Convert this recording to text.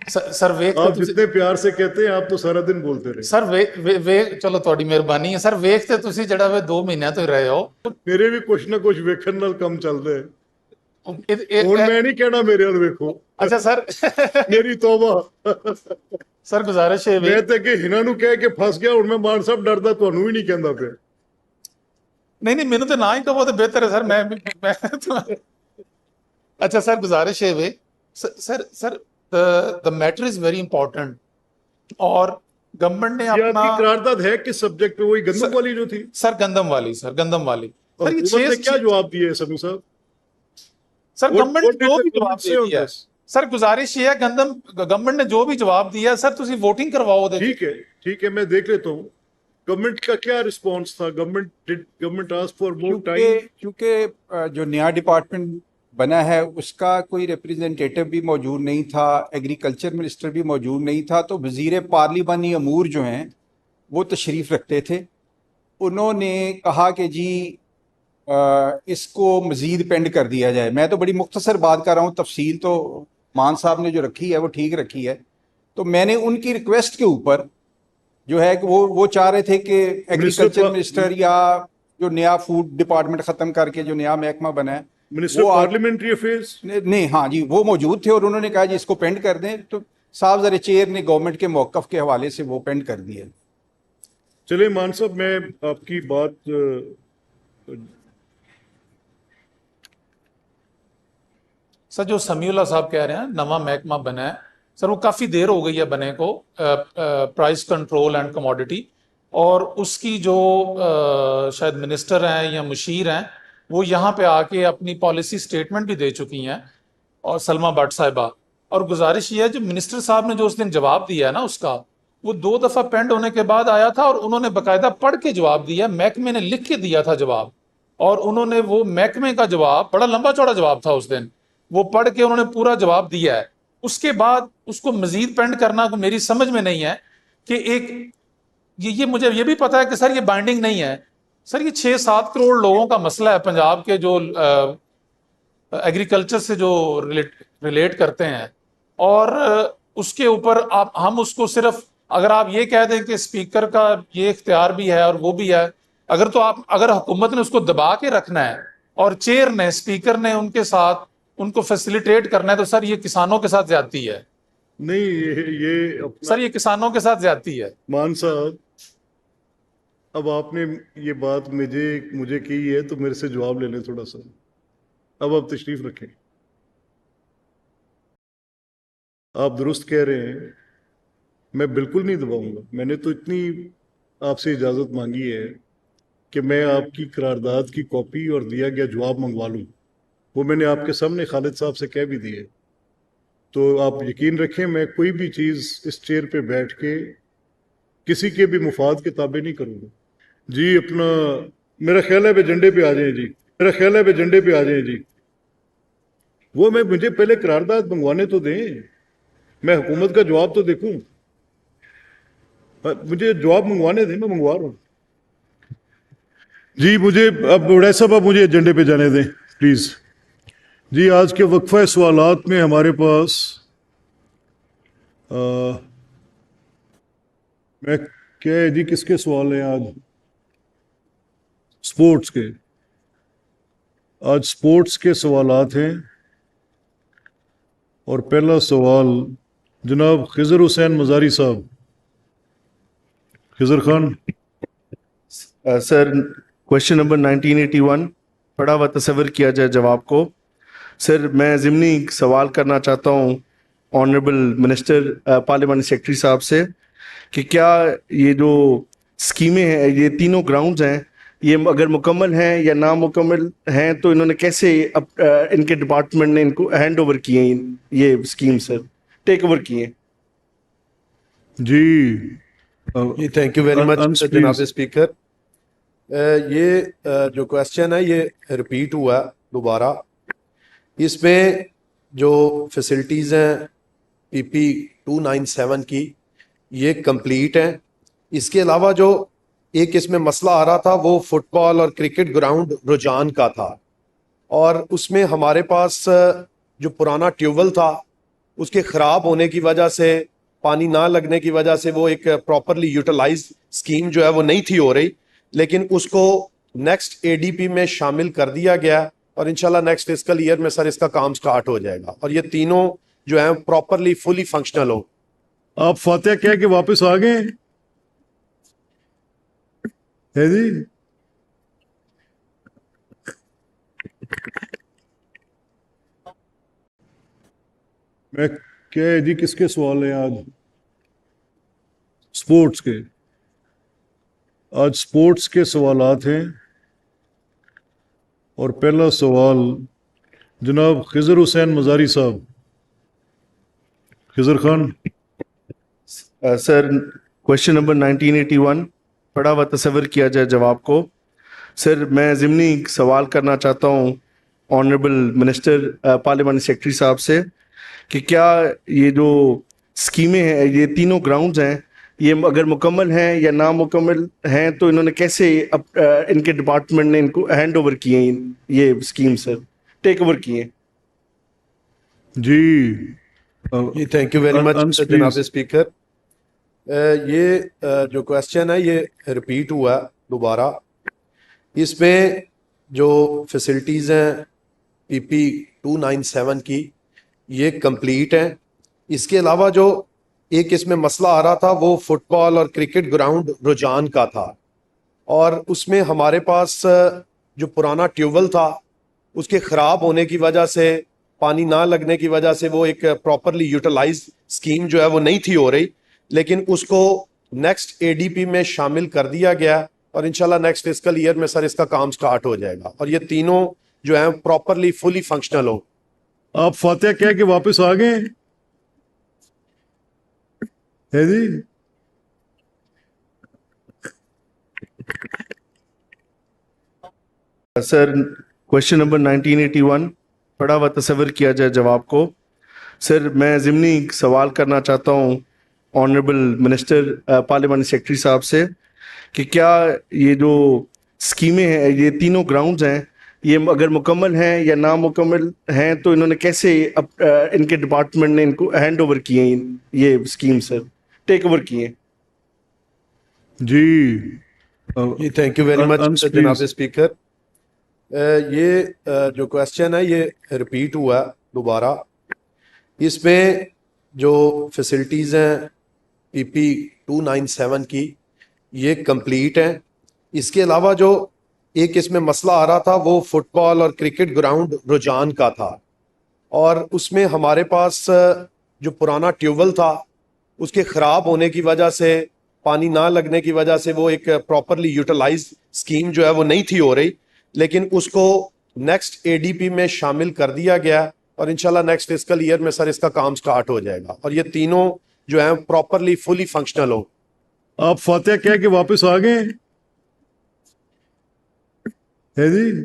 Sir ਵੇਖ آپ جتنے پیار سے کہتے ہیں آپ تو سارا دن بولتے رہے. ਸਰ ਵੇਖ ਚਲੋ ਤੁਹਾਡੀ ਮਿਹਰਬਾਨੀ ਹੈ ਸਰ, ਵੇਖ ਤੇ ਤੁਸੀਂ ਜਿਹੜਾ ਵੇ 2 ਮਹੀਨਿਆਂ ਤੋਂ ਹੀ ਰਹੇ ਹੋ. میرے بھی کچھ نہ کچھ ویکھن نال کم چلدا ہے. ਇਹ- ہن میں نہیں کہنا میرے ول ویکھو, ਅੱਛਾ ਸਰ میری توبہ. ਸਰ ਗੁਜ਼ਾਰਿਸ਼ ہے میں تے کہ ہنا نو کہہ کے پھس گیا, ہن میں مان صاحب ڈردا تانوں بھی نہیں کہندا پیا. نہیں نہیں ਮੈਨੂੰ ਤੇ ਨਾ ਹੀ ਕਹੋ ਤੇ ਬਿਹਤਰ ਹੈ ਸਰ. ਮੈਂ ਅੱਛਾ ਸਰ ਗੁਜ਼ਾਰਿਸ਼ ہے ਵੇ سر the matter is very important. اور گورنمنٹ نے یہ آپ اپنا کی قرارداد ہے کس سبجیکٹ پہ, وہی گندم والی جو تھی؟ سر گندم والی سر اور یہ حکومت نے کیا جواب دیا ہے سمیع صاحب؟ سر گورنمنٹ جو بھی جواب say on دیا ہے this? سر گزارش یہ ہے گورنمنٹ نے جو بھی جواب دیا سر تسی ووٹنگ کرواؤ دے. ٹھیک ہے میں دیکھ لیتا ہوں گورنمنٹ کا کیا رسپانس تھا. Government ask for more time. کیونکہ جو نیا ڈپارٹمنٹ بنا ہے اس کا کوئی ریپریزنٹیٹو بھی موجود نہیں تھا, ایگریکلچر منسٹر بھی موجود نہیں تھا, تو وزیر پارلیمانی امور جو ہیں وہ تشریف رکھتے تھے. انہوں نے کہا کہ جی اس کو مزید پینڈ کر دیا جائے. میں تو بڑی مختصر بات کر رہا ہوں, تفصیل تو مان صاحب نے جو رکھی ہے وہ ٹھیک رکھی ہے. تو میں نے ان کی ریکویسٹ کے اوپر جو ہے کہ وہ چاہ رہے تھے کہ ایگریکلچر منسٹر یا جو نیا فوڈ ڈپارٹمنٹ ختم کر کے جو نیا محکمہ بنا ہے منسٹر پارلیمنٹری افیئرز نہیں, ہاں جی وہ موجود تھے, اور انہوں نے کہا جی اس کو پینڈ کر دیں. تو صاحب ذرا چیئر نے گورنمنٹ کے موقف کے حوالے سے وہ پینڈ کر دیا. چلے مان صاحب میں آپ کی بات سر جو سمیع اللہ صاحب کہہ رہے ہیں نواں محکمہ بنا ہے سر, وہ کافی دیر ہو گئی ہے بنے کو, پرائز کنٹرول اینڈ کموڈٹی, اور اس کی جو شاید منسٹر ہیں یا مشیر ہیں وہ یہاں پہ آ کے اپنی پالیسی سٹیٹمنٹ بھی دے چکی ہیں, اور سلمہ بٹ صاحبہ. اور گزارش یہ ہے جو منسٹر صاحب نے جو اس دن جواب دیا ہے نا اس کا, وہ 2 دفعہ پینڈ ہونے کے بعد آیا تھا, اور انہوں نے باقاعدہ پڑھ کے جواب دیا. محکمے نے لکھ کے دیا تھا جواب, اور انہوں نے وہ محکمے کا جواب, بڑا لمبا چوڑا جواب تھا اس دن, وہ پڑھ کے انہوں نے پورا جواب دیا ہے. اس کے بعد اس کو مزید پینڈ کرنا میری سمجھ میں نہیں ہے کہ ایک یہ مجھے یہ بھی پتا ہے کہ سر یہ بائنڈنگ نہیں ہے. سر یہ 6-7 کروڑ لوگوں کا مسئلہ ہے پنجاب کے جو ایگریکلچر سے جو ریلیٹ کرتے ہیں, اور اس کے اوپر ہم اس کو صرف اگر آپ یہ کہہ دیں کہ اسپیکر کا یہ اختیار بھی ہے اور وہ بھی ہے, اگر حکومت نے اس کو دبا کے رکھنا ہے اور چیئر نے اسپیکر نے ان کے ساتھ ان کو فیسیلیٹیٹ کرنا ہے, تو سر یہ کسانوں کے ساتھ زیادتی ہے. نہیں یہ سر یہ کسانوں کے ساتھ زیادتی ہے. مان صاحب اب آپ نے یہ بات مجھے کی ہے تو میرے سے جواب لے لیں تھوڑا سا. اب آپ تشریف رکھیں. آپ درست کہہ رہے ہیں, میں بالکل نہیں دباؤں گا. میں نے تو اتنی آپ سے اجازت مانگی ہے کہ میں آپ کی قرارداد کی کاپی اور دیا گیا جواب منگوا لوں. وہ میں نے آپ کے سامنے خالد صاحب سے کہہ بھی دیے. تو آپ یقین رکھیں میں کوئی بھی چیز اس چیئر پہ بیٹھ کے کسی کے بھی مفاد کے تابع نہیں کروں گا. جی اپنا میرا خیال ہے ایجنڈے پہ آ جائیں جی. ایجنڈے پہ آ جائیں جی. وہ مجھے پہلے قرارداد منگوانے تو دیں, میں حکومت کا جواب تو دیکھوں. مجھے جواب منگوانے دیں, میں منگوا رہا ہوں. جی مجھے اب بڑے صاحب آپ مجھے ایجنڈے پہ جانے دیں پلیز. جی آج کے وقفہ سوالات میں ہمارے پاس میں کیا ہے جی کس کے سوال ہیں آج؟ سپورٹس کے. آج سپورٹس کے سوالات ہیں, اور پہلا سوال جناب خضر حسین مزاری صاحب. خضر خان. سر کوشچن نمبر 1981 پڑھا ہوا تصور کیا جائے جواب کو. سر میں ضمنی سوال کرنا چاہتا ہوں آنریبل منسٹر پارلیمانی سیکرٹری صاحب سے کہ کیا یہ جو اسکیمیں ہیں یہ تینوں گراؤنڈز ہیں یہ اگر مکمل ہیں یا نامکمل ہیں تو انہوں نے کیسے ان کے ڈپارٹمنٹ نے ان کو ہینڈ اوور کیے ہیں یہ اسکیم سر ٹیک اوور کیے؟ جی تھینک یو ویری مچ جناب اسپیکر. یہ جو کوشچن ہے یہ ریپیٹ ہوا دوبارہ. اس میں جو فیسلٹیز ہیں پی پی 297 کی یہ کمپلیٹ ہیں. اس کے علاوہ جو ایک اس میں مسئلہ آ رہا تھا وہ فٹ بال اور کرکٹ گراؤنڈ رجحان کا تھا, اور اس میں ہمارے پاس جو پرانا ٹیوبل تھا اس کے خراب ہونے کی وجہ سے, پانی نہ لگنے کی وجہ سے وہ ایک پراپرلی یوٹیلائز اسکیم جو ہے وہ نہیں تھی ہو رہی, لیکن اس کو نیکسٹ اے ڈی پی میں شامل کر دیا گیا اور انشاءاللہ نیکسٹ فسکل ایئر میں سر اس کا کام سٹارٹ ہو جائے گا اور یہ تینوں جو ہیں پراپرلی فلی فنکشنل ہوں. آپ فاتحہ کہہ کے واپس آ گئے ہے جی؟ میں کیا ہے جی, کس کے سوال ہیں آج؟ سپورٹس کے. آج سپورٹس کے سوالات ہیں اور پہلا سوال جناب خضر حسین مزاری صاحب. خضر خان. سر کوشچن نمبر 1981 پڑھا ہوا تصور کیا جائے جواب کو. سر میں ضمنی سوال کرنا چاہتا ہوں آنریبل منسٹر پارلیمانی سیکرٹری صاحب سے کہ کیا یہ جو اسکیمیں ہیں, یہ تینوں گراؤنڈز ہیں, یہ اگر مکمل ہیں یا نامکمل ہیں تو انہوں نے کیسے ان کے ڈپارٹمنٹ نے ان کو ہینڈ اوور کیے ہیں, یہ اسکیم سر ٹیک اوور کیے ہیں؟ جی جی تھینک یو ویری مچ جناب اسپیکر. یہ جو کویسچن ہے یہ ریپیٹ ہوا ہے دوبارہ. اس میں جو فیسلٹیز ہیں پی پی 297 کی یہ کمپلیٹ ہیں. اس کے علاوہ جو ایک اس میں مسئلہ آ رہا تھا وہ فٹ بال اور کرکٹ گراؤنڈ رجحان کا تھا, اور اس میں ہمارے پاس جو پرانا ٹیوبویل تھا اس کے خراب ہونے کی وجہ سے, پانی نہ لگنے کی وجہ سے وہ ایک پراپرلی یوٹیلائز اسکیم جو ہے وہ نہیں تھی ہو رہی, لیکن اس کو نیکسٹ اے ڈی پی میں شامل کر دیا گیا اور انشاءاللہ نیکسٹ فسکل ایئر میں سر اس کا کام سٹارٹ ہو جائے گا اور یہ تینوں جو ہیں پراپرلی فلی فنکشنل ہوں. آپ فاتحہ کہہ کے واپس آ گئے ہے جی؟ سر کوشچن نمبر 1981 پڑھا ہوا تصور کیا جائے جواب کو. سر میں ضمنی سوال کرنا چاہتا ہوں آنریبل منسٹر پارلیمانی سیکرٹری صاحب سے کہ کیا یہ جو اسکیمیں ہیں, یہ تینوں گراؤنڈز ہیں, یہ اگر مکمل ہیں یا نامکمل ہیں تو انہوں نے کیسے ان کے ڈپارٹمنٹ نے ان کو ہینڈ اوور کیے ہیں, یہ اسکیم سر ٹیک اوور کیے ہیں؟ جی جی تھینک یو ویری مچ جناب اسپیکر. یہ جو کویسچن ہے یہ ریپیٹ ہوا ہے دوبارہ. اس میں جو فیسلٹیز ہیں پی پی 297 کی یہ کمپلیٹ ہیں. اس کے علاوہ جو ایک اس میں مسئلہ آ رہا تھا وہ فٹ بال اور کرکٹ گراؤنڈ رجحان کا تھا, اور اس میں ہمارے پاس جو پرانا ٹیوبویل تھا اس کے خراب ہونے کی وجہ سے, پانی نہ لگنے کی وجہ سے وہ ایک پراپرلی یوٹیلائز اسکیم جو ہے وہ نہیں تھی ہو رہی, لیکن اس کو نیکسٹ اے ڈی پی میں شامل کر دیا گیا اور انشاءاللہ نیکسٹ فسکل ایئر میں سر اس کا کام سٹارٹ ہو جائے گا اور یہ تینوں جو ہیں پراپرلی فلی فنکشنل ہوں. آپ فاتحہ کہہ کے واپس آ گئے ہے جی؟